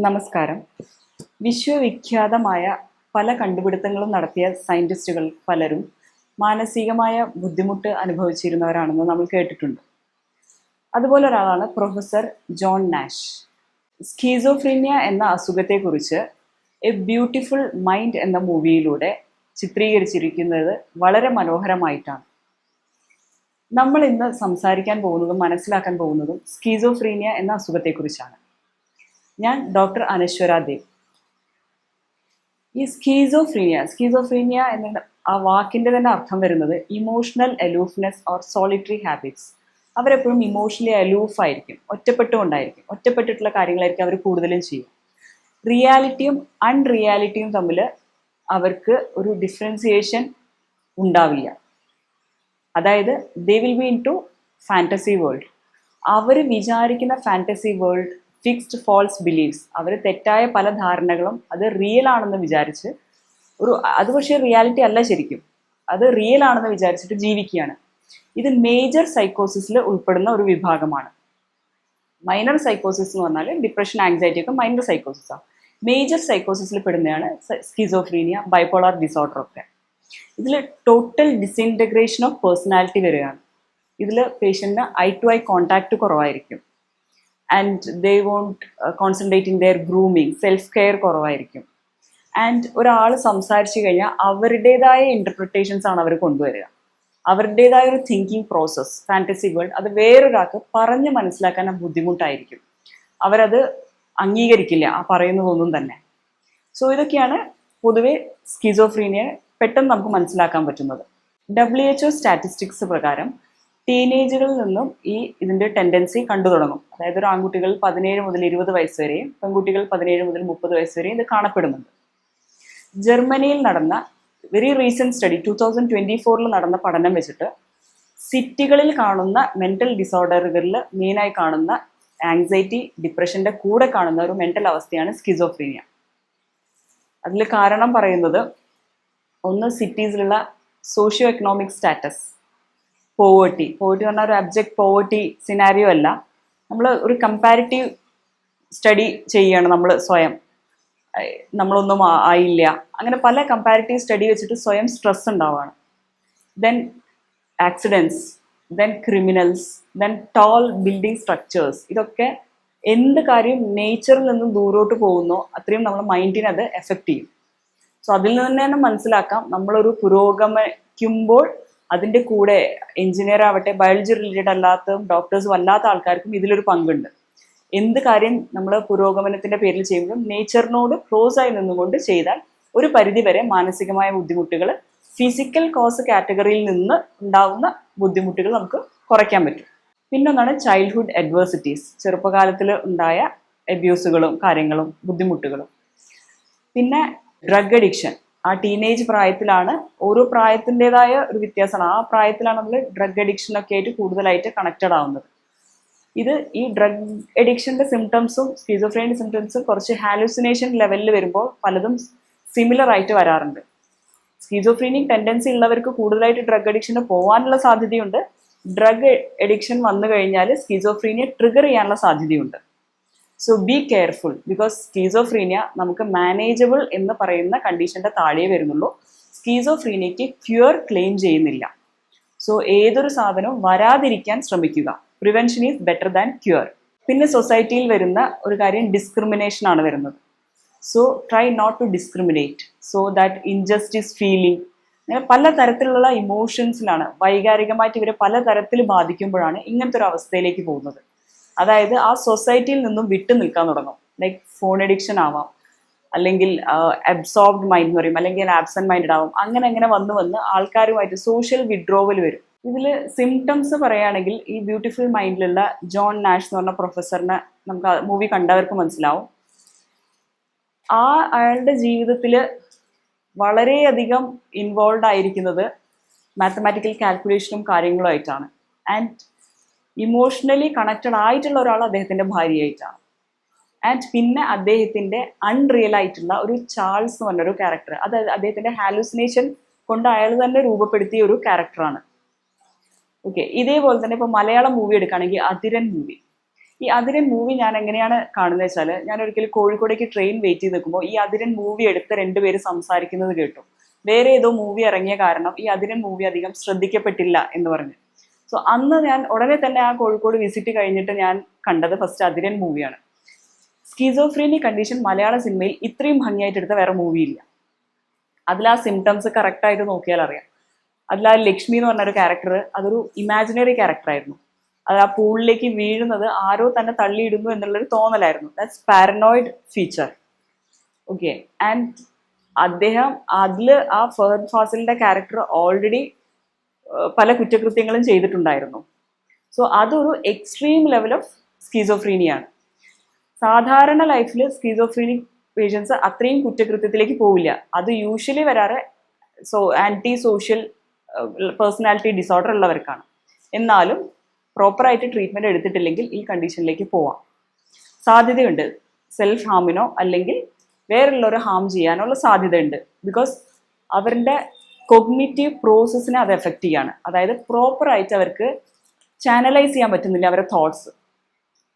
നമസ്കാരം. വിശ്വവിഖ്യാതമായ പല കണ്ടുപിടുത്തങ്ങളും നടത്തിയ സയൻറ്റിസ്റ്റുകൾ പലരും മാനസികമായ ബുദ്ധിമുട്ട് അനുഭവിച്ചിരുന്നവരാണെന്ന് നമ്മൾ കേട്ടിട്ടുണ്ട്. അതുപോലെ ഒരാളാണ് പ്രൊഫസർ ജോൺ നാഷ്. സ്കീസോഫ്രീനിയ എന്ന അസുഖത്തെക്കുറിച്ച് എ ബ്യൂട്ടിഫുൾ മൈൻഡ് എന്ന മൂവിയിലൂടെ ചിത്രീകരിച്ചിരിക്കുന്നത് വളരെ മനോഹരമായിട്ടാണ്. നമ്മൾ ഇന്ന് സംസാരിക്കാൻ പോകുന്നതും മനസ്സിലാക്കാൻ പോകുന്നതും സ്കീസോഫ്രീനിയ എന്ന അസുഖത്തെക്കുറിച്ചാണ്. ഞാൻ ഡോക്ടർ അനശ്വര ദേവ്. ഈ സ്കീസോഫ്രീനിയ എന്ന ആ വാക്കിൻ്റെ തന്നെ അർത്ഥം വരുന്നത് ഇമോഷണൽ അലൂഫ്നെസ് ഓർ സോളിറ്ററി ഹാബിറ്റ്സ്. അവരെപ്പോഴും ഇമോഷണലി അലൂഫായിരിക്കും, ഒറ്റപ്പെട്ടുകൊണ്ടായിരിക്കും, ഒറ്റപ്പെട്ടിട്ടുള്ള കാര്യങ്ങളായിരിക്കും അവർ കൂടുതലും ചെയ്യും. റിയാലിറ്റിയും അൺറിയാലിറ്റിയും തമ്മിൽ അവർക്ക് ഒരു ഡിഫറൻസിയേഷൻ ഉണ്ടാവില്ല. അതായത് they will be into fantasy world. അവർ വിചാരിക്കുന്ന fantasy world fixed false beliefs, അവർ തെറ്റായ പല ധാരണകളും അത് റിയൽ ആണെന്ന് വിചാരിച്ച് അത് പക്ഷേ റിയാലിറ്റി അല്ല, ശരിക്കും അത് റിയൽ ആണെന്ന് വിചാരിച്ചിട്ട് ജീവിക്കുകയാണ്. ഇത് മേജർ സൈക്കോസിസിൽ ഉൾപ്പെടുന്ന ഒരു വിഭാഗമാണ്. മൈനർ സൈക്കോസിസ് എന്ന് പറഞ്ഞാൽ ഡിപ്രഷൻ, ആങ്സൈറ്റി ഒക്കെ മൈനർ സൈക്കോസിസാണ്. മേജർ സൈക്കോസിസിൽ പെടുന്നതാണ് സ്കിസോഫ്രീനിയ, ബൈപോളാർ ഡിസോർഡർ ഒക്കെ. ഇതിൽ ടോട്ടൽ ഡിസിൻറ്റഗ്രേഷൻ ഓഫ് പേഴ്സണാലിറ്റി വരികയാണ്. ഇതിൽ പേഷ്യൻറ്റിന് ഐ ടു ഐ കോണ്ടാക്റ്റ് കുറവായിരിക്കും. And they won't concentrate in their grooming, self care കുറവായിരിക്കും. ആൻഡ് ഒരാൾ സംസാരിച്ചു കഴിഞ്ഞാൽ അവരുടേതായ ഇൻ്റർപ്രിട്ടേഷൻസ് ആണ് അവർ കൊണ്ടുവരിക. അവരുടേതായ ഒരു തിങ്കിങ് പ്രോസസ്സ്, ഫാൻറ്റസി വേൾഡ്, അത് വേറൊരാൾക്ക് പറഞ്ഞ് മനസ്സിലാക്കാൻ ബുദ്ധിമുട്ടായിരിക്കും. അവരത് അംഗീകരിക്കില്ല ആ പറയുന്നതൊന്നും തന്നെ. സോ ഇതൊക്കെയാണ് പൊതുവെ സ്കിസോഫ്രീനിയ പെട്ടെന്ന് നമുക്ക് മനസ്സിലാക്കാൻ പറ്റുന്നത്. WHO സ്റ്റാറ്റിസ്റ്റിക്സ് പ്രകാരം ടീനേജുകളിൽ നിന്നും ഇതിൻ്റെ ടെൻഡൻസി കണ്ടു തുടങ്ങും. അതായത് ഒരു ആൺകുട്ടികൾ 17 മുതൽ 20 വയസ്സ് വരെയും പെൺകുട്ടികൾ 17 മുതൽ 30 വയസ്സ് വരെയും ഇത് കാണപ്പെടുന്നുണ്ട്. ജർമ്മനിയിൽ നടന്ന വെരി റീസെൻറ്റ് സ്റ്റഡി 2024 നടന്ന പഠനം വെച്ചിട്ട് സിറ്റികളിൽ കാണുന്ന മെൻ്റൽ ഡിസോർഡറുകളിൽ മെയിനായി കാണുന്ന ആങ്സൈറ്റി, ഡിപ്രഷൻ്റെ കൂടെ കാണുന്ന ഒരു മെൻ്റൽ അവസ്ഥയാണ് സ്കിസോഫ്രീനിയ. അതിൽ കാരണം പറയുന്നത് ഒന്ന് സിറ്റീസിലുള്ള സോഷ്യോ എക്കണോമിക് സ്റ്റാറ്റസ്, പോവേർട്ടി പറഞ്ഞാൽ ഒരു അബ്ജക്റ്റ് പോവേർട്ടി സിനാരിയോ അല്ല. നമ്മൾ ഒരു കമ്പാരിറ്റീവ് സ്റ്റഡി ചെയ്യുകയാണ്. നമ്മൾ സ്വയം നമ്മളൊന്നും ആയില്ല, അങ്ങനെ പല കമ്പാരിറ്റീവ് സ്റ്റഡി വെച്ചിട്ട് സ്വയം സ്ട്രെസ് ഉണ്ടാവുകയാണ്. Then accidents, then criminals, then toll building structures. ഇതൊക്കെ എന്ത് കാര്യം നേച്ചറിൽ നിന്നും ദൂരോട്ട് പോകുന്നോ അത്രയും നമ്മുടെ മൈൻഡിനെ അത് എഫക്റ്റ് ചെയ്യും. സോ അതിൽ നിന്ന് തന്നെ മനസ്സിലാക്കാം, നമ്മളൊരു പുരോഗമിക്കുമ്പോൾ അതിൻ്റെ കൂടെ എഞ്ചിനീയർ ആവട്ടെ, ബയോളജി റിലേറ്റഡ് അല്ലാത്തതും ഡോക്ടേഴ്സും അല്ലാത്ത ആൾക്കാർക്കും ഇതിലൊരു പങ്കുണ്ട്. എന്ത് കാര്യം നമ്മൾ പുരോഗമനത്തിൻ്റെ പേരിൽ ചെയ്യുമ്പോഴും നേച്ചറിനോട് ക്ലോസ് ആയി നിന്നുകൊണ്ട് ചെയ്താൽ ഒരു പരിധിവരെ മാനസികമായ ബുദ്ധിമുട്ടുകൾ ഫിസിക്കൽ കോസ് കാറ്റഗറിയിൽ നിന്ന് ഉണ്ടാകുന്ന ബുദ്ധിമുട്ടുകൾ നമുക്ക് കുറയ്ക്കാൻ പറ്റും. പിന്നൊന്നാണ് ചൈൽഡ്ഹുഡ് അഡ്വേഴ്സിറ്റീസ്, ചെറുപ്പകാലത്തിൽ ഉണ്ടായ അബ്യൂസുകളും കാര്യങ്ങളും ബുദ്ധിമുട്ടുകളും. പിന്നെ ഡ്രഗ് അഡിക്ഷൻ. ആ ടീനേജ് പ്രായത്തിലാണ്, ഓരോ പ്രായത്തിൻ്റെതായ ഒരു വ്യത്യാസമാണ്. ആ പ്രായത്തിലാണ് നമ്മൾ ഡ്രഗ് അഡിക്ഷനൊക്കെ ആയിട്ട് കൂടുതലായിട്ട് കണക്റ്റഡ് ആവുന്നത്. ഈ ഡ്രഗ് അഡിക്ഷൻ്റെ സിംറ്റംസും സ്കിസോഫ്രീനിയ സിംറ്റംസും കുറച്ച് ഹാലുസിനേഷൻ ലെവലിൽ വരുമ്പോൾ പലതും സിമിലർ ആയിട്ട് വരാറുണ്ട്. സ്കിസോഫ്രീനിക് ടെൻഡൻസി ഉള്ളവർക്ക് കൂടുതലായിട്ട് ഡ്രഗ് അഡിക്ഷന് പോകാനുള്ള സാധ്യതയുണ്ട്. ഡ്രഗ് അഡിക്ഷൻ വന്നു കഴിഞ്ഞാൽ സ്കിസോഫ്രീനിയ ട്രിഗർ ചെയ്യാനുള്ള സാധ്യതയുണ്ട്. So be careful, because schizophrenia നമുക്ക് മാനേജബിൾ എന്ന് പറയുന്ന കണ്ടീഷൻ്റെ താഴെ വരുന്നുള്ളൂ. സ്കീസോഫ്രീനിയയ്ക്ക് ക്യൂർ ക്ലെയിം ചെയ്യുന്നില്ല. സോ ഏതൊരു സാധനവും വരാതിരിക്കാൻ ശ്രമിക്കുക. Prevention is better than cure. പിന്നെ സൊസൈറ്റിയിൽ വരുന്ന ഒരു കാര്യം ഡിസ്ക്രിമിനേഷൻ ആണ് വരുന്നത്. So try not to discriminate, so that injustice feeling, അങ്ങനെ പല തരത്തിലുള്ള ഇമോഷൻസിലാണ് വൈകാരികമായിട്ട് ഇവരെ പല തരത്തിൽ ബാധിക്കുമ്പോഴാണ് ഇങ്ങനത്തെ ഒരു അവസ്ഥയിലേക്ക് പോകുന്നത്. അതായത് ആ സൊസൈറ്റിയിൽ നിന്നും വിട്ടു നിൽക്കാൻ തുടങ്ങും. ലൈക്ക് ഫോൺ അഡിക്ഷൻ ആവാം, അല്ലെങ്കിൽ അബ്സോർബ്ഡ് മൈൻഡ് എന്ന് പറയും, അല്ലെങ്കിൽ ആബ്സെന്റ് മൈൻഡ് ആവും. അങ്ങനെ വന്ന് ആൾക്കാരുമായിട്ട് സോഷ്യൽ വിഡ്രോവൽ വരും. ഇതിൽ സിംറ്റംസ് പറയുകയാണെങ്കിൽ ഈ ബ്യൂട്ടിഫുൾ മൈൻഡിലുള്ള ജോൺ നാഷ് എന്ന് പറഞ്ഞ പ്രൊഫസറിനെ നമുക്ക് മൂവി കണ്ടവർക്ക് മനസ്സിലാവും. അയാളുടെ ജീവിതത്തിൽ വളരെയധികം ഇൻവോൾവ് ആയിരിക്കുന്നത് മാത്തമാറ്റിക്കൽ കാൽക്കുലേഷനും കാര്യങ്ങളുമായിട്ടാണ്. ആൻഡ് ഇമോഷണലി കണക്റ്റഡ് ആയിട്ടുള്ള ഒരാൾ അദ്ദേഹത്തിൻ്റെ ഭാര്യയായിട്ടാണ്. ആൻഡ് പിന്നെ അദ്ദേഹത്തിൻ്റെ അൺറിയൽ ആയിട്ടുള്ള ഒരു ചാൾസ് എന്ന് പറഞ്ഞൊരു ക്യാരക്ടർ, അത് അദ്ദേഹത്തിൻ്റെ ഹാലുസിനേഷൻ കൊണ്ട് അയാൾ തന്നെ രൂപപ്പെടുത്തിയ ഒരു ക്യാരക്ടറാണ്. ഓക്കെ, ഇതേപോലെ തന്നെ ഇപ്പോൾ മലയാളം മൂവി എടുക്കുകയാണെങ്കിൽ അതിരൻ മൂവി, ഈ അതിരൻ മൂവി ഞാൻ എങ്ങനെയാണ് കാണുന്നത് വെച്ചാൽ, ഞാൻ ഒരിക്കലും കോഴിക്കോടേക്ക് ട്രെയിൻ വെയിറ്റ് ചെയ്ത് നിൽക്കുമ്പോൾ ഈ അതിരൻ മൂവി എടുത്ത് രണ്ടുപേര് സംസാരിക്കുന്നത് കേട്ടു. വേറെ ഏതോ മൂവി ഇറങ്ങിയ കാരണം ഈ അതിരൻ മൂവി അധികം ശ്രദ്ധിക്കപ്പെട്ടില്ല എന്ന് പറഞ്ഞു. സോ അന്ന് ഞാൻ ഉടനെ തന്നെ ആ കോഴിക്കോട് വിസിറ്റ് കഴിഞ്ഞിട്ട് ഞാൻ കണ്ടത് ഫസ്റ്റ് അതിരൻ മൂവിയാണ്. സ്കീസോഫ്രീനി കണ്ടീഷൻ മലയാള സിനിമയിൽ ഇത്രയും ഭംഗിയായിട്ട് എടുത്ത വേറെ മൂവിയില്ല. അതിൽ ആ സിംറ്റംസ് കറക്റ്റായിട്ട് നോക്കിയാൽ അറിയാം. അതിൽ ആ ലക്ഷ്മി എന്ന് പറഞ്ഞൊരു ക്യാരക്ടർ, അതൊരു ഇമാജിനറി ക്യാരക്ടറായിരുന്നു. അത് ആ പൂളിലേക്ക് വീഴുന്നത് ആരോ തന്നെ തള്ളിയിടുന്നു എന്നുള്ളൊരു തോന്നലായിരുന്നു. That's paranoid feature. Okay. And അദ്ദേഹം അതിൽ ആ ഫഹദ് ഫാസിലിന്റെ ക്യാരക്ടർ ഓൾറെഡി പല കുറ്റകൃത്യങ്ങളും ചെയ്തിട്ടുണ്ടായിരുന്നു. സോ അതൊരു എക്സ്ട്രീം ലെവൽ ഓഫ് സ്കീസോഫ്രീനിയാണ്. സാധാരണ ലൈഫിൽ സ്കീസോഫ്രീനിക് പേഷ്യൻസ് അത്രയും കുറ്റകൃത്യത്തിലേക്ക് പോവില്ല. അത് യൂഷ്വലി വരാറ് ആൻറ്റി സോഷ്യൽ പേഴ്സണാലിറ്റി ഡിസോർഡർ ഉള്ളവർക്കാണ്. എന്നാലും പ്രോപ്പറായിട്ട് ട്രീറ്റ്മെൻറ്റ് എടുത്തിട്ടില്ലെങ്കിൽ ഈ കണ്ടീഷനിലേക്ക് പോവാം സാധ്യതയുണ്ട്. സെൽഫ് ഹാമിനോ അല്ലെങ്കിൽ വേറുള്ളവരെ ഹാം ചെയ്യാനുള്ള സാധ്യതയുണ്ട്. ബിക്കോസ് അവരുടെ കൊഗ്നിറ്റീവ് പ്രോസസ്സിനെ അത് എഫക്റ്റ് ചെയ്യാണ്. അതായത് പ്രോപ്പറായിട്ട് അവർക്ക് ചാനലൈസ് ചെയ്യാൻ പറ്റുന്നില്ല അവരുടെ thoughts.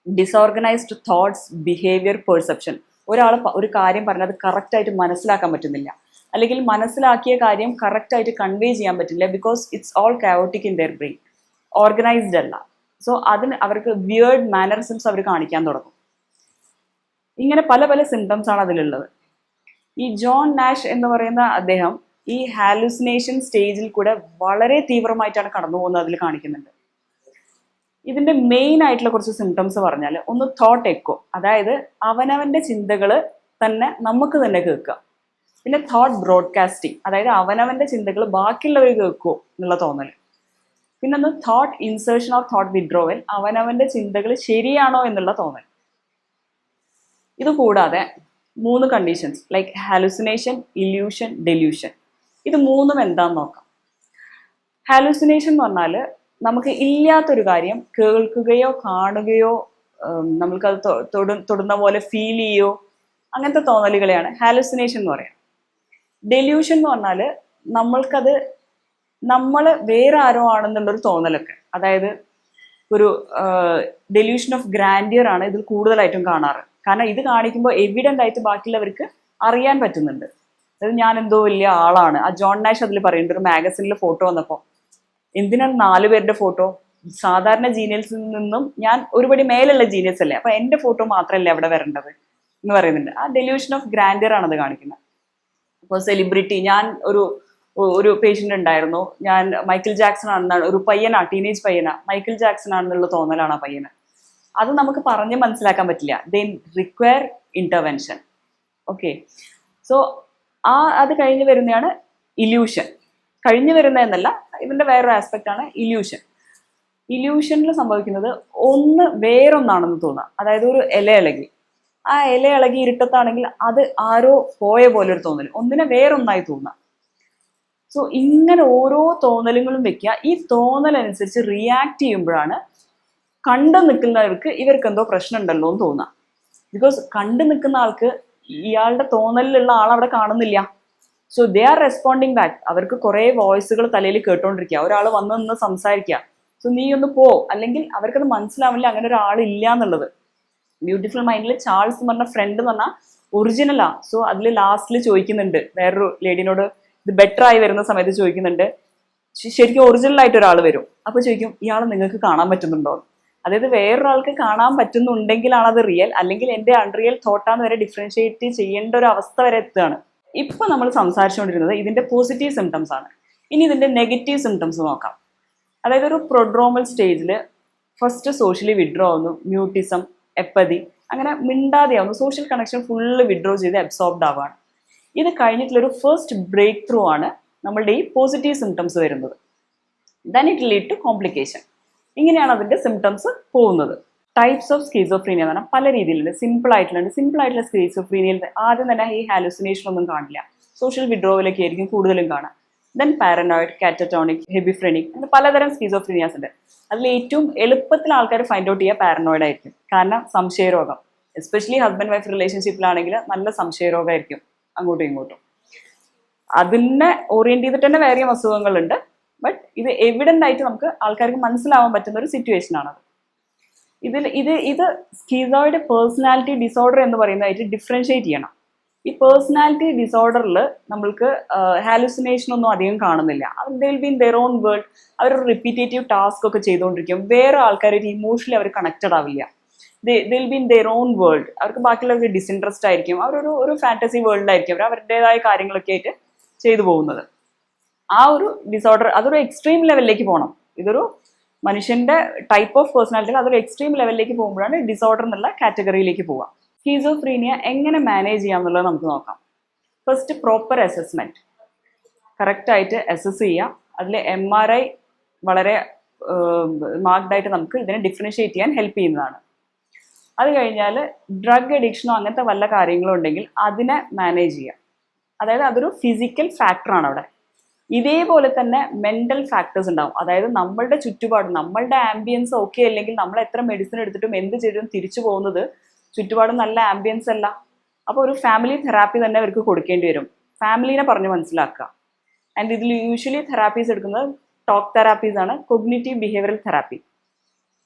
Disorganised thoughts, behaviour, perception. ഒരാൾ ഒരു കാര്യം പറഞ്ഞത് കറക്റ്റായിട്ട് മനസ്സിലാക്കാൻ പറ്റുന്നില്ല, അല്ലെങ്കിൽ മനസ്സിലാക്കിയ കാര്യം കറക്റ്റായിട്ട് കൺവേ ചെയ്യാൻ പറ്റില്ല. Because it's all chaotic in there brain, organised അല്ല. സോ അതിന് അവർക്ക് വിയേർഡ് മാനറിസംസ് അവർ കാണിക്കാൻ തുടങ്ങും. ഇങ്ങനെ പല പല സിംറ്റംസ് ആണ് അതിലുള്ളത്. ഈ ജോൺ നാഷ് എന്ന് പറയുന്ന അദ്ദേഹം ഈ ഹാലുസിനേഷൻ സ്റ്റേജിൽ കൂടെ വളരെ തീവ്രമായിട്ടാണ് കടന്നു പോകുന്നത് അതിൽ കാണിക്കുന്നുണ്ട്. ഇതിന്റെ മെയിൻ ആയിട്ടുള്ള കുറച്ച് സിംറ്റംസ് പറഞ്ഞാൽ, ഒന്ന് തോട്ട് എക്കോ, അതായത് അവനവന്റെ ചിന്തകൾ തന്നെ നമുക്ക് തന്നെ കേൾക്കുക. പിന്നെ തോട്ട് ബ്രോഡ്കാസ്റ്റിംഗ്, അതായത് അവനവന്റെ ചിന്തകൾ ബാക്കിയുള്ളവർ കേൾക്കുമോ എന്നുള്ള തോന്നൽ. പിന്നെ ഒന്ന് thought insertion or thought withdrawal, അവനവന്റെ ചിന്തകൾ ശരിയാണോ എന്നുള്ള തോന്നൽ. ഇത് കൂടാതെ 3 conditions like hallucination, illusion, delusion. ഇത് മൂന്നും എന്താന്ന് നോക്കാം. ഹാലുസിനേഷൻ എന്ന് പറഞ്ഞാൽ നമുക്ക് ഇല്ലാത്തൊരു കാര്യം കേൾക്കുകയോ കാണുകയോ നമ്മൾക്കത് തൊടുന്ന പോലെ ഫീൽ ചെയ്യോ അങ്ങനത്തെ തോന്നലുകളെയാണ് ഹാലുസിനേഷൻ എന്ന് പറയാം. ഡെല്യൂഷൻ എന്ന് പറഞ്ഞാൽ നമ്മൾക്കത് നമ്മൾ വേറെ ആരോ ആണെന്നുള്ളൊരു തോന്നലൊക്കെ. അതായത് ഒരു ഡെല്യൂഷൻ ഓഫ് ഗ്രാൻഡിയർ ആണ് ഇതിൽ കൂടുതലായിട്ടും കാണാറ്. കാരണം ഇത് കാണിക്കുമ്പോൾ എവിഡൻ്റ് ആയിട്ട് ബാക്കിയുള്ളവർക്ക് അറിയാൻ പറ്റുന്നുണ്ട്. അതായത് ഞാൻ എന്തോ വലിയ ആളാണ്. ആ ജോൺ നാഷ് അതിൽ പറയുന്നുണ്ട്, ഒരു മാഗസിനിൽ ഫോട്ടോ വന്നപ്പോൾ എന്തിനാണ് 4 പേരുടെ ഫോട്ടോ? സാധാരണ ജീനിയൽസിൽ നിന്നും ഞാൻ ഒരുപടി മേലുള്ള ജീനിയൽസ് അല്ലേ, അപ്പൊ എൻ്റെ ഫോട്ടോ മാത്രമല്ലേ അവിടെ വരേണ്ടത് എന്ന് പറയുന്നുണ്ട്. ആ ഡെല്യൂഷൻ ഓഫ് ഗ്രാൻഡിയർ ആണ് അത് കാണിക്കുന്നത്. ഇപ്പോൾ സെലിബ്രിറ്റി, ഞാൻ ഒരു പേഷ്യൻ്റ് ഉണ്ടായിരുന്നു, ഞാൻ മൈക്കിൾ ജാക്സൺ ആണെന്നാണ്, ഒരു പയ്യനാ, ടീനേജ് പയ്യനാ, മൈക്കിൾ ജാക്സൺ ആണെന്നുള്ള തോന്നലാണ് ആ പയ്യന്. അത് നമുക്ക് പറഞ്ഞ് മനസ്സിലാക്കാൻ പറ്റില്ല. ദേ റിക്വയർ ഇന്റർവെൻഷൻ. ഓക്കെ. സോ അത് കഴിഞ്ഞ് വരുന്നതാണ് ഇല്യൂഷൻ. കഴിഞ്ഞു വരുന്നതെന്നല്ല, ഇതിന്റെ വേറൊരു ആസ്പെക്റ്റ് ആണ് ഇല്യൂഷൻ. ഇല്യൂഷനിൽ സംഭവിക്കുന്നത് ഒന്ന് വേറൊന്നാണെന്ന് തോന്നുക. അതായത് ഒരു ഇല ഇളകി, ആ ഇല ഇളകി ഇരുട്ടത്താണെങ്കിൽ അത് ആരോ പോയ പോലെ ഒരു തോന്നൽ, ഒന്നിനെ വേറൊന്നായി തോന്നുക. സോ ഇങ്ങനെ ഓരോ തോന്നലുകളും വെക്കുക. ഈ തോന്നലനുസരിച്ച് റിയാക്ട് ചെയ്യുമ്പോഴാണ് കണ്ടു നിൽക്കുന്നവർക്ക് ഇവർക്ക് എന്തോ പ്രശ്നം ഉണ്ടല്ലോ എന്ന് തോന്നുക. ബിക്കോസ് കണ്ടു നിൽക്കുന്ന ആൾക്ക് ഇയാളുടെ തോന്നലിലുള്ള ആളവിടെ കാണുന്നില്ല. So they are responding back. അവർക്ക് കുറേ വോയിസുകൾ തലയിൽ കേട്ടോണ്ടിരിക്കുക, ഒരാൾ വന്ന് നിന്ന് സംസാരിക്കുക, സോ നീ ഒന്ന് പോ, അല്ലെങ്കിൽ അവർക്കത് മനസ്സിലാവില്ല അങ്ങനെ ഒരാളില്ല എന്നുള്ളത്. ബ്യൂട്ടിഫുൾ മൈൻഡിൽ ചാൾസ് എന്ന് പറഞ്ഞ ഫ്രണ്ട് എന്ന് പറഞ്ഞാൽ ഒറിജിനലാ. സോ അതിൽ ലാസ്റ്റിൽ ചോദിക്കുന്നുണ്ട് വേറൊരു ലേഡിനോട്, ഇത് ബെറ്റർ ആയി വരുന്ന സമയത്ത് ചോദിക്കുന്നുണ്ട്, ശരിക്കും ഒറിജിനൽ ആയിട്ട് ഒരാൾ വരും, അപ്പോൾ ചോദിക്കും ഇയാൾ നിങ്ങൾക്ക് കാണാൻ പറ്റുന്നുണ്ടോ. അതായത് വേറൊരാൾക്ക് കാണാൻ പറ്റുന്നുണ്ടെങ്കിലാണ് അത് റിയൽ, അല്ലെങ്കിൽ എൻ്റെ അൺറിയൽ തോട്ടാന്ന് വരെ ഡിഫറൻഷിയേറ്റ് ചെയ്യേണ്ട ഒരു അവസ്ഥ വരെ എത്തുകയാണ്. ഇപ്പൊ നമ്മൾ സംസാരിച്ചുകൊണ്ടിരുന്നത് ഇതിന്റെ പോസിറ്റീവ് സിംറ്റംസ് ആണ്. ഇനി ഇതിന്റെ നെഗറ്റീവ് സിംറ്റംസ് നോക്കാം. അതായത് ഒരു പ്രൊഡ്രോമൽ സ്റ്റേജിൽ ഫസ്റ്റ് സോഷ്യലി വിഡ്രോ ആവുന്നു, മ്യൂട്ടിസം, എപ്പതി, അങ്ങനെ മിണ്ടാതെയാവുന്നു, സോഷ്യൽ കണക്ഷൻ ഫുള്ള് വിഡ്രോ ചെയ്ത് അബ്സോർബ്ഡ് ആവുകയാണ്. ഇത് കഴിഞ്ഞിട്ടുള്ളൊരു ഫസ്റ്റ് ബ്രേക്ക് ത്രൂ ആണ് നമ്മളുടെ ഈ പോസിറ്റീവ് സിംറ്റംസ് വരുന്നത്. Then it lead to complication. ഇങ്ങനെയാണ് അതിന്റെ സിംറ്റംസ് പോകുന്നത്. ടൈപ്സ് ഓഫ് സ്കീസോഫ്രീനിയ എന്ന് പറഞ്ഞാൽ പല രീതിയിലുണ്ട്. സിമ്പിൾ ആയിട്ടുള്ള സ്കീസോഫ്രീനിയയിൽ ആദ്യം തന്നെ ഈ ഹാലുസിനേഷൻ ഒന്നും കാണില്ല, സോഷ്യൽ വിഡ്രോവലൊക്കെ ആയിരിക്കും കൂടുതലും കാണാം. ദെൻ പാരനോയിഡ്, കാറ്ററ്റോണിക്, ഹെബിഫ്രെനിക്, അങ്ങനെ പലതരം സ്കീസോഫ്രീനിയാസ് ഉണ്ട്. അതിൽ ഏറ്റവും എളുപ്പത്തിൽ ആൾക്കാർ ഫൈൻഡ് ഔട്ട് ചെയ്യുക പാരനോയിഡ് ആയിരിക്കും. കാരണം സംശയരോഗം, എസ്പെഷ്യലി ഹസ്ബൻഡ് വൈഫ് റിലേഷൻഷിപ്പിലാണെങ്കിൽ നല്ല സംശയരോഗമായിരിക്കും അങ്ങോട്ടും ഇങ്ങോട്ടും. അതിനെ ഓറിയന്റ് ചെയ്തിട്ട് തന്നെ വേറെ അസുഖങ്ങളുണ്ട്. ബട്ട് ഇത് എവിഡന്റ് ആയിട്ട് നമുക്ക് ആൾക്കാർക്ക് മനസ്സിലാവാൻ പറ്റുന്ന ഒരു സിറ്റുവേഷൻ ആണത്. ഇത് സ്കിസോയിഡ് പേഴ്സണാലിറ്റി ഡിസോർഡർ എന്ന് പറയുന്നതായിട്ട് ഡിഫറൻഷിയേറ്റ് ചെയ്യണം. ഈ പേഴ്സണാലിറ്റി ഡിസോർഡറിൽ നമ്മൾക്ക് ഹാലുസിനേഷൻ ഒന്നും അധികം കാണുന്നില്ല. ദേ will be in their own world. അവരൊരു റിപ്പീറ്റേറ്റീവ് ടാസ്ക് ഒക്കെ ചെയ്തുകൊണ്ടിരിക്കും. വേറെ ആൾക്കാരായിട്ട് ഇമോഷണലി അവർ കണക്റ്റഡ് ആവില്ല. ദേ will be in their own world. അവർക്ക് ബാക്കിയുള്ളവർക്ക് ഡിസിൻട്രസ്റ്റ് ആയിരിക്കും. ഒരു ഫാന്റസി വേൾഡിലായിരിക്കും അവർ അവരുടേതായ കാര്യങ്ങളൊക്കെ ആയിട്ട് ചെയ്തു പോകുന്നത്. ആ ഒരു ഡിസോർഡർ അതൊരു എക്സ്ട്രീം ലെവലിലേക്ക് പോകണം. ഇതൊരു മനുഷ്യന്റെ ടൈപ്പ് ഓഫ് പേഴ്സണാലിറ്റിയിൽ അതൊരു എക്സ്ട്രീം ലെവലിലേക്ക് പോകുമ്പോഴാണ് ഡിസോർഡർ എന്നുള്ള കാറ്റഗറിയിലേക്ക് പോവുക. സ്കീസോഫ്രീനിയ എങ്ങനെ മാനേജ് ചെയ്യാം എന്നുള്ളത് നമുക്ക് നോക്കാം. ഫസ്റ്റ് പ്രോപ്പർ അസസ്മെന്റ്, കറക്റ്റായിട്ട് അസസ് ചെയ്യുക. അതിൽ MRI വളരെ മാർക്ക്ഡായിട്ട് നമുക്ക് ഇതിനെ ഡിഫറൻഷിയേറ്റ് ചെയ്യാൻ ഹെൽപ്പ് ചെയ്യുന്നതാണ്. അത് കഴിഞ്ഞാൽ ഡ്രഗ് അഡിക്ഷനോ അങ്ങനത്തെ വല്ല കാര്യങ്ങളോ ഉണ്ടെങ്കിൽ അതിനെ മാനേജ് ചെയ്യുക. അതായത് അതൊരു ഫിസിക്കൽ ഫാക്ടറാണ് അവിടെ. ഇതേപോലെ തന്നെ മെന്റൽ ഫാക്ടേഴ്സ് ഉണ്ടാവും. അതായത് നമ്മളുടെ ചുറ്റുപാട്, നമ്മളുടെ ആംബിയൻസ് ഓക്കെ അല്ലെങ്കിൽ നമ്മൾ എത്ര മെഡിസിൻ എടുത്തിട്ടും എന്ത് ചെയ്തിട്ടും തിരിച്ചു പോകുന്നത് ചുറ്റുപാട് നല്ല ആംബിയൻസ് അല്ല. അപ്പോൾ ഒരു ഫാമിലി തെറാപ്പി തന്നെ അവർക്ക് കൊടുക്കേണ്ടി വരും. ഫാമിലിനെ പറഞ്ഞ് മനസ്സിലാക്കുക. ആൻഡ് ഇതിൽ യൂഷ്വലി തെറാപ്പീസ് എടുക്കുന്നത് ടോക്ക് തെറാപ്പീസ് ആണ്, കൊഗ്നിറ്റീവ് ബിഹേവിയറൽ തെറാപ്പി.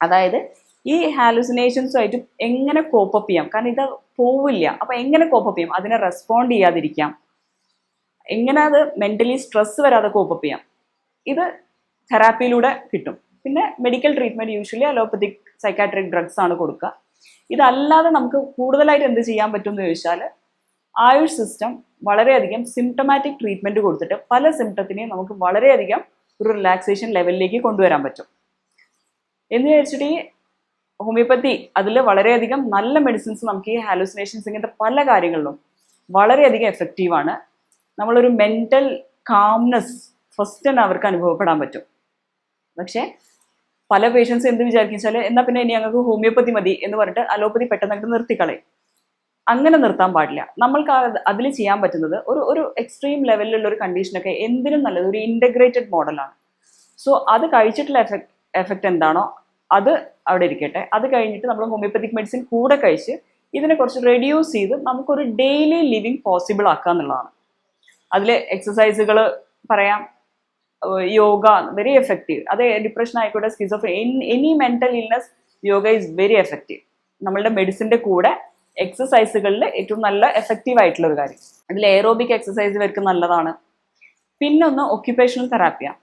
അതായത് ഈ ഹാലുസിനേഷൻസുമായിട്ട് എങ്ങനെ കോപ്പപ്പ് ചെയ്യാം, കാരണം ഇത് പോവില്ല. അപ്പോൾ എങ്ങനെ കോപ്പപ്പ് ചെയ്യാം, അതിനെ റെസ്പോണ്ട് ചെയ്യാതിരിക്കാം, എങ്ങനെ അത് മെന്റലി സ്ട്രെസ് വരാതെ കോപ്പപ്പ് ചെയ്യാം, ഇത് തെറാപ്പിയിലൂടെ കിട്ടും. പിന്നെ medical treatment usually allopathic psychiatric drugs ആണ് കൊടുക്കുക. ഇതല്ലാതെ നമുക്ക് കൂടുതലായിട്ട് എന്ത് ചെയ്യാൻ പറ്റും എന്ന് ചോദിച്ചാൽ ആയുഷ് സിസ്റ്റം വളരെയധികം സിംറ്റമാറ്റിക് ട്രീറ്റ്മെന്റ് കൊടുത്തിട്ട് പല സിംറ്റത്തിനെയും നമുക്ക് വളരെയധികം ഒരു റിലാക്സേഷൻ ലെവലിലേക്ക് കൊണ്ടുവരാൻ പറ്റും. എന്ന് വിചാരിച്ചിട്ട് ഈ ഹോമിയോപ്പതി അതിൽ വളരെയധികം നല്ല മെഡിസിൻസ് നമുക്ക് ഈ ഹാലുസിനേഷൻസ് ഇങ്ങനത്തെ പല കാര്യങ്ങളിലും വളരെയധികം എഫക്റ്റീവാണ്. നമ്മളൊരു മെന്റൽ കാംനെസ് ഫസ്റ്റ് തന്നെ അവർക്ക് അനുഭവപ്പെടാൻ പറ്റും. പക്ഷേ പല പേഷ്യൻസ് എന്ത് വിചാരിക്കും വെച്ചാൽ എന്നാൽ പിന്നെ ഇനി ഞങ്ങൾക്ക് ഹോമിയോപ്പതി മതി എന്ന് പറഞ്ഞിട്ട് അലോപ്പതി പെട്ടെന്ന് അങ്ങോട്ട് നിർത്തിക്കളയും. അങ്ങനെ നിർത്താൻ പാടില്ല. നമ്മൾക്ക് അതിൽ ചെയ്യാൻ പറ്റുന്നത് ഒരു എക്സ്ട്രീം ലെവലിലുള്ള ഒരു കണ്ടീഷനൊക്കെ എന്തിനും നല്ലത് ഒരു ഇൻ്റഗ്രേറ്റഡ് മോഡലാണ്. സോ അത് കഴിച്ചിട്ടുള്ള എഫക്റ്റ് എന്താണോ അത് അവിടെ ഇരിക്കട്ടെ. അത് കഴിഞ്ഞിട്ട് നമ്മൾ ഹോമിയോപ്പതിക് മെഡിസിൻ കൂടെ കഴിച്ച് ഇതിനെ കുറച്ച് റെഡ്യൂസ് ചെയ്ത് നമുക്കൊരു ഡെയിലി ലിവിങ് പോസിബിൾ ആക്കുക എന്നുള്ളതാണ്. അതിൽ എക്സസൈസുകൾ പറയാം, യോഗ വെരി എഫക്റ്റീവ്. അത് ഡിപ്രഷൻ ആയിക്കോട്ടെ, any mental illness, yoga is very effective. നമ്മളുടെ മെഡിസിൻ്റെ കൂടെ എക്സസൈസുകളിൽ ഏറ്റവും നല്ല എഫക്റ്റീവ് ആയിട്ടുള്ള ഒരു കാര്യം. അതിൽ എയറോബിക് എക്സസൈസ് ഇവർക്ക് നല്ലതാണ്. പിന്നൊന്ന് ഒക്യുപ്പേഷണൽ തെറാപ്പിയാണ്.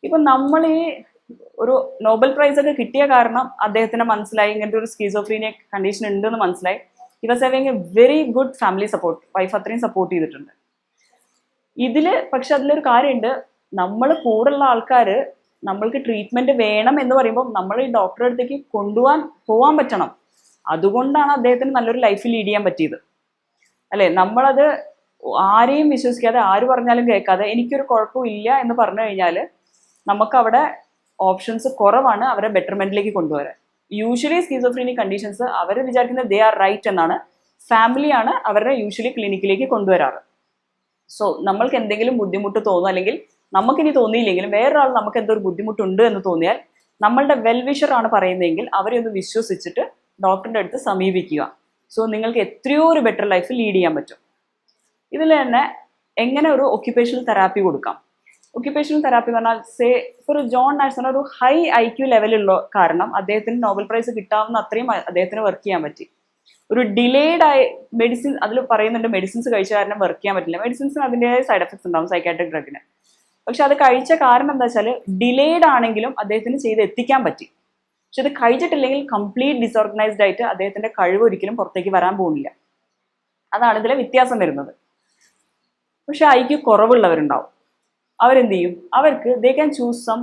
ഇപ്പം നമ്മൾ ഈ ഒരു നോബൽ പ്രൈസ് ഒക്കെ കിട്ടിയ കാരണം അദ്ദേഹത്തിന് മനസ്സിലായി ഇങ്ങനത്തെ ഒരു സ്കീസോഫ്രീനിയ കണ്ടീഷൻ ഉണ്ടെന്ന് മനസ്സിലായി. He was having A very good family support. Wife അത്രയും സപ്പോർട്ട് ചെയ്തിട്ടുണ്ട്. പക്ഷെ അതിലൊരു കാര്യമുണ്ട്, നമ്മൾ കൂടുള്ള ആൾക്കാർ നമ്മൾക്ക് ട്രീറ്റ്മെന്റ് വേണം എന്ന് പറയുമ്പോൾ നമ്മൾ ഈ ഡോക്ടറെ അടുത്തേക്ക് പോകാൻ പറ്റണം. അതുകൊണ്ടാണ് അദ്ദേഹത്തിന് നല്ലൊരു ലൈഫ് ലീഡ് ചെയ്യാൻ പറ്റിയത്, അല്ലേ? നമ്മളത് ആരെയും വിശ്വസിക്കാതെ ആര് പറഞ്ഞാലും കേൾക്കാതെ എനിക്കൊരു കുഴപ്പമില്ല എന്ന് പറഞ്ഞു കഴിഞ്ഞാൽ നമുക്കവിടെ ഓപ്ഷൻസ് കുറവാണ് അവരെ ബെറ്റർമെന്റിലേക്ക് കൊണ്ടുവരാൻ. യൂഷ്വലി സ്കീസോഫ്രീനിക് കണ്ടീഷൻസ് അവർ വിചാരിക്കുന്നത് ദേ ആർ റൈറ്റ് എന്നാണ്. ഫാമിലിയാണ് അവരുടെ യൂഷ്വലി ക്ലിനിക്കിലേക്ക് കൊണ്ടുവരാറ്. സോ നമ്മൾക്ക് എന്തെങ്കിലും ബുദ്ധിമുട്ട് തോന്നും, അല്ലെങ്കിൽ നമുക്കിനി തോന്നിയില്ലെങ്കിലും വേറൊരാൾ നമുക്ക് എന്തോ ഒരു ബുദ്ധിമുട്ടുണ്ട് എന്ന് തോന്നിയാൽ നമ്മളുടെ വെൽവിഷർ ആണ് പറയുന്നതെങ്കിൽ അവരെ ഒന്ന് വിശ്വസിച്ചിട്ട് ഡോക്ടറിൻ്റെ അടുത്ത് സമീപിക്കുക. സോ നിങ്ങൾക്ക് എത്രയോ ഒരു ബെറ്റർ ലൈഫ് ലീഡ് ചെയ്യാൻ പറ്റും. ഇതിൽ തന്നെ എങ്ങനെ ഒരു ഒക്യുപ്പേഷണൽ തെറാപ്പി കൊടുക്കാം. ഒക്യുപ്പേഷണൽ തെറാപ്പി എന്ന് പറഞ്ഞാൽ ഇപ്പോൾ ഒരു ജോൺ നാഷ് പറഞ്ഞ ഒരു ഹൈ IQ ലെവലുള്ള കാരണം അദ്ദേഹത്തിന് നോബൽ പ്രൈസ് കിട്ടാവുന്ന അത്രയും അദ്ദേഹത്തിന് വർക്ക് ചെയ്യാൻ പറ്റി. ഒരു ഡിലേഡ് ആയി മെഡിസിൻ അതിൽ പറയുന്നുണ്ട്, മെഡിസിൻസ് കഴിച്ച കാരണം വർക്ക് ചെയ്യാൻ പറ്റില്ല. മെഡിസിൻസിന് അതിൻ്റെതായ സൈഡ് എഫക്ട്സ് ഉണ്ടാവും സൈക്കാട്രിക് ഡ്രഗിന്. പക്ഷെ അത് കഴിച്ച കാരണം എന്താ വെച്ചാൽ ഡിലേഡ് ആണെങ്കിലും അദ്ദേഹത്തിന് ചെയ്ത് എത്തിക്കാൻ പറ്റി. പക്ഷെ അത് കഴിച്ചിട്ടില്ലെങ്കിൽ കംപ്ലീറ്റ് ഡിസോർഗനൈസ്ഡ് ആയിട്ട് അദ്ദേഹത്തിന്റെ കഴിവ് ഒരിക്കലും പുറത്തേക്ക് വരാൻ പോകുന്നില്ല. അതാണ് ഇതിലെ വ്യത്യാസം വരുന്നത്. പക്ഷെ IQ കുറവുള്ളവരുണ്ടാവും. അവരെന്ത് ചെയ്യും, അവർക്ക് they can choose some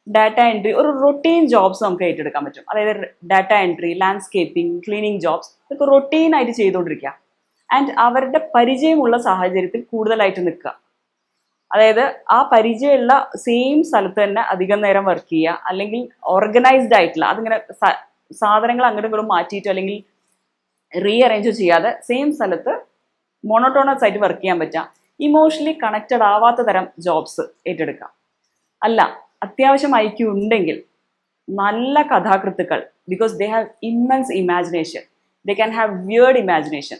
data entry, ഒരു റൊട്ടീൻ ജോബ്സ് നമുക്ക് ഏറ്റെടുക്കാൻ പറ്റും. അതായത് data entry, landscaping, cleaning jobs ഇതൊക്കെ റൊട്ടീനായിട്ട് ചെയ്തുകൊണ്ടിരിക്കുക. ആൻഡ് അവരുടെ പരിചയമുള്ള സാഹചര്യത്തിൽ കൂടുതലായിട്ട് നിൽക്കുക. അതായത് ആ പരിചയമുള്ള സെയിം സ്ഥലത്ത് തന്നെ അധികം നേരം വർക്ക് ചെയ്യുക, അല്ലെങ്കിൽ ഓർഗനൈസ്ഡ് ആയിട്ടുള്ള അതിങ്ങനെ സാധനങ്ങൾ അങ്ങോട്ടും ഇങ്ങോട്ടും മാറ്റിയിട്ട് അല്ലെങ്കിൽ റീഅറേഞ്ച് ചെയ്യാതെ സെയിം സ്ഥലത്ത് മോണോട്ടോണസ് ആയിട്ട് വർക്ക് ചെയ്യാൻ പറ്റുക. ഇമോഷണലി കണക്റ്റഡ് ആവാത്ത തരം ജോബ്സ് ഏറ്റെടുക്കാം. അല്ല, അത്യാവശ്യം IQ ഉണ്ടെങ്കിൽ നല്ല കഥാകൃത്തുക്കൾ, because they have immense imagination, they can have weird imagination,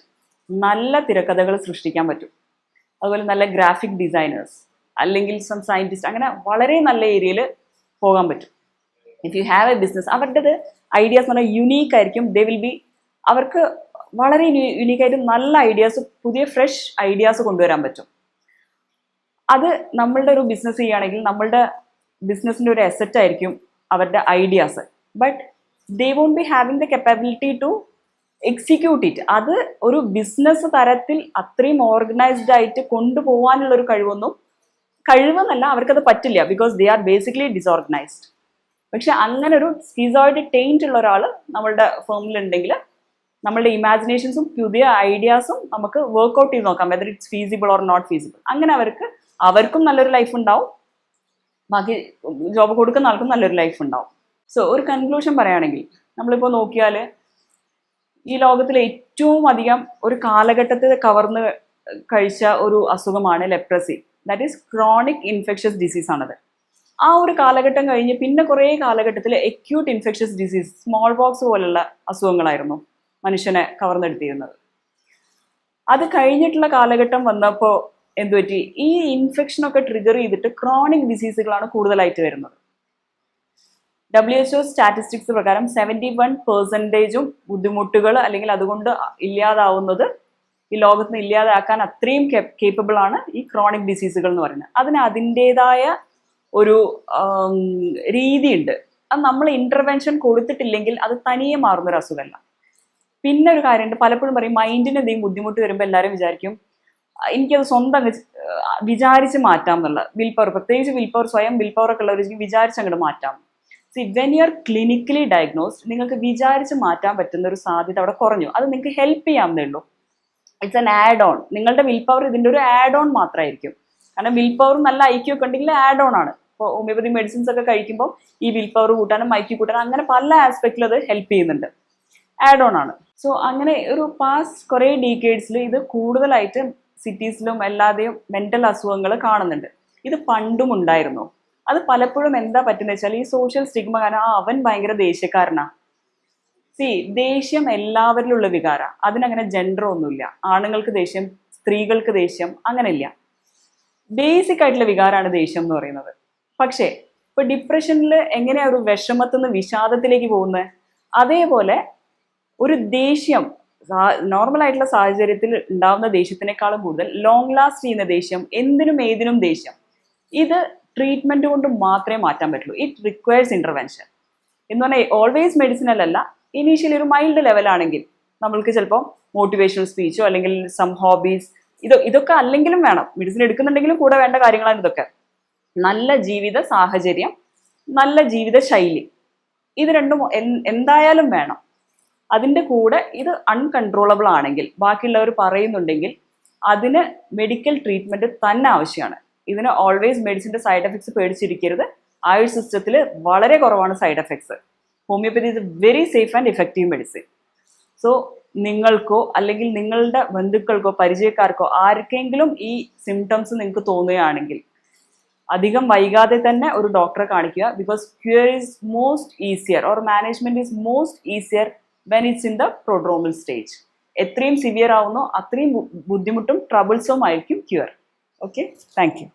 നല്ല തിരക്കഥകൾ സൃഷ്ടിക്കാൻ പറ്റും. അതുപോലെ നല്ല ഗ്രാഫിക് ഡിസൈനേഴ്സ് അല്ലെങ്കിൽ സം സയൻറ്റിസ്റ്റ്, അങ്ങനെ വളരെ നല്ല ഏരിയയിൽ പോകാൻ പറ്റും. If you have a business, അവരുടേത് ഐഡിയാസ് എന്ന് പറഞ്ഞാൽ യുണീക്ക് ആയിരിക്കും. ദേ വിൽ ബി, അവർക്ക് വളരെ യുണീക്കായിട്ട് നല്ല ഐഡിയാസ്, പുതിയ ഫ്രഷ് ഐഡിയാസ് കൊണ്ടുവരാൻ പറ്റും. അത് നമ്മളുടെ ഒരു ബിസിനസ് ചെയ്യുകയാണെങ്കിൽ നമ്മളുടെ ബിസിനസ്സിൻ്റെ ഒരു അസറ്റ് ആയിരിക്കും അവരുടെ ideas. But they won't be having the capability to execute it. അത് ഒരു ബിസിനസ് തരത്തിൽ അത്രയും ഓർഗനൈസ്ഡ് ആയിട്ട് കൊണ്ടുപോകാനുള്ള ഒരു കഴിവെന്നല്ല, അവർക്കത് പറ്റില്ല. Because they are basically disorganised. പക്ഷെ അങ്ങനെ ഒരു സ്കിസോയിഡ് ടെയിൻറ്റ് ഉള്ള ഒരാൾ നമ്മളുടെ ഫേമിലുണ്ടെങ്കിൽ നമ്മളുടെ ഇമാജിനേഷൻസും പുതിയ ഐഡിയാസും നമുക്ക് വർക്ക്ഔട്ട് ചെയ്ത് നോക്കാം, whether it's feasible or not feasible. അങ്ങനെ അവർക്കും നല്ലൊരു ലൈഫ് ഉണ്ടാവും, ബാക്കി ജോബ് കൊടുക്കുന്ന ആൾക്കും നല്ലൊരു ലൈഫ് ഉണ്ടാവും. സോ ഒരു കൺക്ലൂഷൻ പറയുകയാണെങ്കിൽ, നമ്മളിപ്പോൾ നോക്കിയാൽ ഈ ലോകത്തിലെ ഏറ്റവും അധികം ഒരു കാലഘട്ടത്തിൽ കവർന്ന് കഴിച്ച ഒരു അസുഖമാണ് leprosy. That is chronic infectious disease ആണത്. ആ ഒരു കാലഘട്ടം കഴിഞ്ഞ് പിന്നെ കുറേ കാലഘട്ടത്തിൽ acute infectious disease, small pox പോലുള്ള അസുഖങ്ങളായിരുന്നു മനുഷ്യനെ കവർന്നെടുത്തിരുന്നത്. അത് കഴിഞ്ഞിട്ടുള്ള കാലഘട്ടം വന്നപ്പോൾ എന്തുപറ്റി, ഈ ഇൻഫെക്ഷനൊക്കെ ട്രിഗർ ചെയ്തിട്ട് ക്രോണിക് ഡിസീസുകളാണ് കൂടുതലായിട്ട് വരുന്നത്. WHO സ്റ്റാറ്റിസ്റ്റിക്സ് പ്രകാരം 71% ബുദ്ധിമുട്ടുകൾ അല്ലെങ്കിൽ അതുകൊണ്ട് ഇല്ലാതാവുന്നത്, ഈ ലോകത്ത് നിന്ന് ഇല്ലാതാക്കാൻ അത്രയും കേപ്പബിൾ ആണ് ഈ ക്രോണിക് ഡിസീസുകൾ എന്ന് പറയുന്നത്. അതിൻ്റെതായ ഒരു രീതിയുണ്ട്. അത് നമ്മൾ ഇന്റർവെൻഷൻ കൊടുത്തിട്ടില്ലെങ്കിൽ അത് തനിയെ മാറുന്നൊരു അസുഖമല്ല. പിന്നെ ഒരു കാര്യമുണ്ട്, പലപ്പോഴും പറയും മൈൻഡിന് എന്തെങ്കിലും ബുദ്ധിമുട്ട് വരുമ്പോൾ എല്ലാവരും വിചാരിക്കും എനിക്കത് സ്വന്തം വിചാരിച്ച് മാറ്റാം എന്നുള്ള. വിൽ പവർ, പ്രത്യേകിച്ച് വിൽ പവർ, സ്വയം വിൽ പവർ ഒക്കെ ഉള്ളവർ വിചാരിച്ച് അങ്ങോട്ട് മാറ്റാം. C, when you are clinically diagnosed, നിങ്ങൾക്ക് വിചാരിച്ച് മാറ്റാൻ പറ്റുന്ന ഒരു സാധ്യത അവിടെ കുറഞ്ഞു. അത് നിങ്ങൾക്ക് ഹെൽപ്പ് ചെയ്യാവുന്നേ ഉള്ളൂ. It's an add on. നിങ്ങളുടെ വിൽ പവർ ഇതിൻ്റെ ഒരു ആഡ് ഓൺ മാത്രമായിരിക്കും. കാരണം വിൽ പവറും നല്ല ഐക്യു ഒക്കെ ഉണ്ടെങ്കിൽ ആഡ് ഓൺ ആണ്. ഇപ്പോൾ ഹോമിയോപ്പതി മെഡിസിൻസ് ഒക്കെ കഴിക്കുമ്പോൾ ഈ വിൽ പവർ കൂട്ടാനും ഐക്യു കൂട്ടാനും അങ്ങനെ പല ആസ്പെക്റ്റിൽ അത് ഹെൽപ്പ് ചെയ്യുന്നുണ്ട്. ആഡ് ഓൺ ആണ്. സോ അങ്ങനെ ഒരു പാസ്റ്റ് കുറേ ഡീക്കേഡ്സിൽ ഇത് കൂടുതലായിട്ട് സിറ്റീസിലും എല്ലാതെയും മെന്റൽ അസുഖങ്ങൾ കാണുന്നുണ്ട്. ഇത് പണ്ടും ഉണ്ടായിരുന്നു. അത് പലപ്പോഴും എന്താ പറ്റുന്നത് വെച്ചാൽ ഈ സോഷ്യൽ സ്റ്റിഗ്മ കാരണം അവൻ ഭയങ്കര ദേഷ്യക്കാരനാ. സി, ദേഷ്യം എല്ലാവരിലുള്ള വികാര, അതിനങ്ങനെ ജെൻഡർ ഒന്നുമില്ല. ആണുങ്ങൾക്ക് ദേഷ്യം, സ്ത്രീകൾക്ക് ദേഷ്യം, അങ്ങനെയില്ല. ബേസിക് ആയിട്ടുള്ള വികാരമാണ് ദേഷ്യം എന്ന് പറയുന്നത്. പക്ഷേ ഇപ്പൊ ഡിപ്രഷനിൽ എങ്ങനെയാ ഒരു വിഷമത്തിൽ നിന്ന് വിഷാദത്തിലേക്ക് പോകുന്നത്, അതേപോലെ ഒരു ദേഷ്യം നോർമൽ ആയിട്ടുള്ള സാഹചര്യത്തിൽ ഉണ്ടാവുന്ന ദേഷ്യത്തിനേക്കാളും കൂടുതൽ ലോങ് ലാസ്റ്റ് ചെയ്യുന്ന ദേഷ്യം, എന്തിനും ഏതിനും ദേഷ്യം, ഇത് ട്രീറ്റ്മെന്റ് കൊണ്ട് മാത്രമേ മാറ്റാൻ പറ്റുള്ളൂ. ഇറ്റ് റിക്വയർസ് ഇന്റർവെൻഷൻ എന്ന് പറഞ്ഞാൽ ഓൾവേസ് മെഡിസിനല്ല. ഇനീഷ്യലി ഒരു മൈൽഡ് ലെവലാണെങ്കിൽ നമ്മൾക്ക് ചിലപ്പോൾ മോട്ടിവേഷണൽ സ്പീച്ചോ അല്ലെങ്കിൽ സം ഹോബീസ്, ഇതൊക്കെ അല്ലെങ്കിലും വേണം. മെഡിസിൻ എടുക്കുന്നുണ്ടെങ്കിലും കൂടെ വേണ്ട കാര്യങ്ങളാണ് ഇതൊക്കെ. നല്ല ജീവിത സാഹചര്യം, നല്ല ജീവിത ശൈലി, ഇത് രണ്ടും എന്തായാലും വേണം. അതിൻ്റെ കൂടെ ഇത് അൺകൺട്രോളബിൾ ആണെങ്കിൽ, ബാക്കിയുള്ളവർ പറയുന്നുണ്ടെങ്കിൽ അതിന് മെഡിക്കൽ ട്രീറ്റ്മെന്റ് തന്നെ ആവശ്യമാണ്. ഇതിന് ഓൾവേസ് മെഡിസിൻ്റെ സൈഡ് എഫക്ട്സ് പേടിച്ചിരിക്കരുത്. ആയുഷ് സിസ്റ്റത്തിൽ വളരെ കുറവാണ് side effects. Homoeopathy is a very safe and effective medicine. So നിങ്ങൾക്കോ അല്ലെങ്കിൽ നിങ്ങളുടെ ബന്ധുക്കൾക്കോ പരിചയക്കാർക്കോ ആർക്കെങ്കിലും ഈ സിംറ്റംസ് നിങ്ങൾക്ക് തോന്നുകയാണെങ്കിൽ അധികം വൈകാതെ തന്നെ ഒരു ഡോക്ടറെ കാണിക്കുക. Because cure is most easier or management is most easier when it's in the prodromal stage. എത്രയും സിവിയർ ആവുന്നോ അത്രയും ബുദ്ധിമുട്ടും ട്രബിൾസും ആയിരിക്കും ക്യൂർ. Okay, thank you.